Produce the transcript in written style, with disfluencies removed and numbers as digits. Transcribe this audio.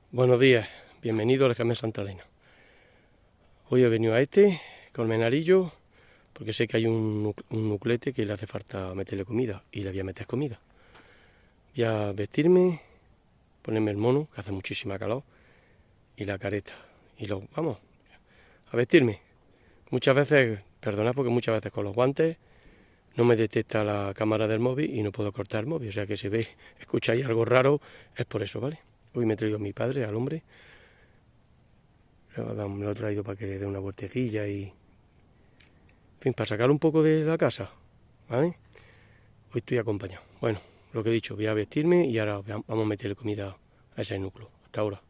Buenos días, bienvenido al Carmen Santa Elena. Hoy he venido a Colmenarillo, porque sé que hay un nuclete que le hace falta meterle comida y le voy a meter comida. Voy a vestirme, ponerme el mono, que hace muchísima calor, y la careta. Y vamos, a vestirme. Muchas veces, perdonad porque muchas veces con los guantes no me detecta la cámara del móvil y no puedo cortar el móvil. O sea que si veis, escucháis algo raro, es por eso, ¿vale? Hoy me he traído a mi padre, al hombre. Lo he traído para que le dé una vueltecilla y... En fin, para sacar un poco de la casa, ¿vale? Hoy estoy acompañado. Bueno, lo que he dicho, voy a vestirme y ahora vamos a meterle comida a ese núcleo. Hasta ahora.